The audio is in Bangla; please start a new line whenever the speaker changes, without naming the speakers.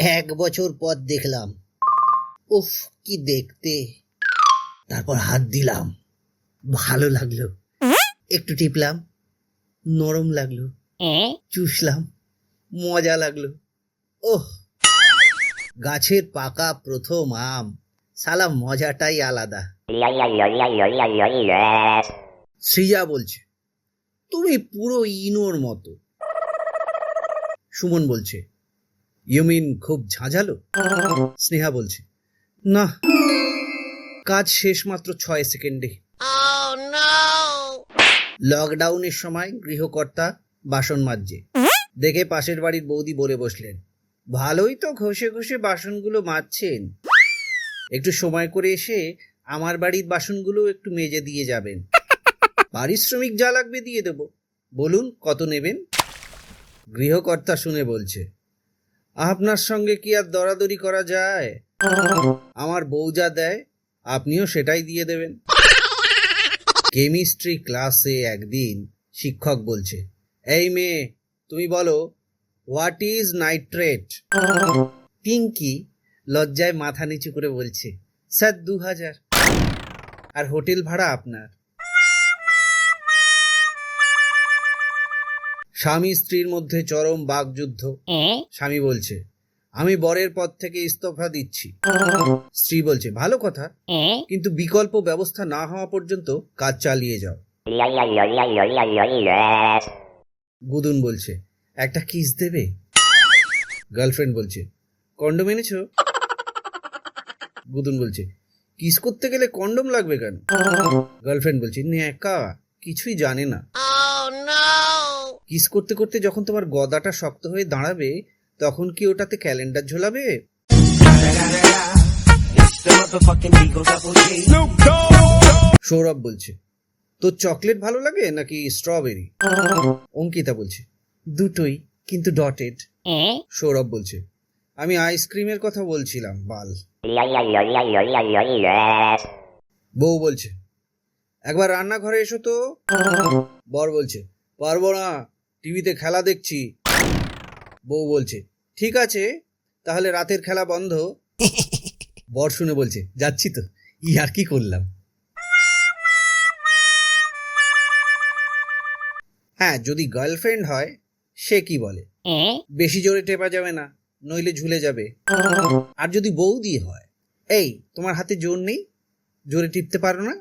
1 বছর পর দেখলাম। উফ, কি দেখতে। তারপর হাত দিলাম, ভালো লাগলো। একটু টিপলাম, নরম লাগলো। চুষলাম, মজা লাগলো। ওহ, গাছের পাকা প্রথম আম, সালা মজাটাই আলাদা। সৃজা বলছে, তুমি পুরো ইনোর মতো। সুমন বলছে, ইউ মিন খুব ঝাঁঝালো? স্নেহা বলছে, না, কাজ শেষ মাত্র 6 সেকেন্ডে। লকডাউনের সময় গৃহকর্তা বাসন মাজছে, দেখে পাশের বাড়ির বৌদি বলে বসলেন, ভালোই তো ঘষে ঘষে বাসনগুলো মাজছেন, একটু সময় করে এসে আমার বাড়ির বাসনগুলো একটু মেজে দিয়ে যাবেন, পারিশ্রমিক যা লাগবে দিয়ে দেব, বলুন কত নেবেন? গৃহকর্তা শুনে বলছে, আপনার সঙ্গে কি আর দরাদরি করা যায়? আমার বউ যা দেয় আপনিও সেটাই দিয়ে দেবেন। কেমিস্ট্রি ক্লাসে একদিন শিক্ষক বলছে, এই মেয়ে, তুমি বলো, হোয়াট ইজ নাইট্রেট? পিঙ্কি লজ্জায় মাথা নিচু করে বলছে, স্যার 2000, আর হোটেল ভাড়া আপনার। স্বামী স্ত্রীর মধ্যে চরম বাকযুদ্ধ। স্বামী বলছে, আমি বরের পদ থেকে ইস্তফা দিচ্ছি। স্ত্রী বলছে, ভালো কথা, কিন্তু বিকল্প ব্যবস্থা না হওয়া পর্যন্ত কাজ চালিয়ে যাও। গুদুন বলছে, একটা কিস দেবে? গার্লফ্রেন্ড বলছে, কন্ডম এনেছো? গুদুন বলছে, কিস করতে গেলে কন্ডম লাগবে কেন? গার্লফ্রেন্ড বলছে, ন্যাকা, কিছুই জানে না। কিস করতে করতে যখন তোমার গদাটা শক্ত হয়ে দাঁড়াবে, তখন কি ওটাতে ক্যালেন্ডার ঝোলাবে? সৌরভ বলছে, তোর চকলেট ভালো লাগে নাকি স্ট্রবেরি? অঙ্কিতা বলছে, দুটোই, কিন্তু ডটেড। সৌরভ বলছে, আমি আইসক্রিমের কথা বলছিলাম, বাল। বউ বলছে, একবার রান্নাঘরে এসো তো। বর বলছে, পারবো না, টিভিতে খেলা দেখছি। বউ বলছে, ঠিক আছে, তাহলে রাতের খেলা বন্ধ। বর শুনে বলছে, যাচ্ছি তো, আর কি করলাম। হ্যাঁ, যদি গার্লফ্রেন্ড হয় সে কি বলে, বেশি জোরে টেপা যাবে না, নইলে ঝুলে যাবে। আর যদি বৌদি হয়, এই তোমার হাতে জোর নেই, জোরে টিপতে পারো না,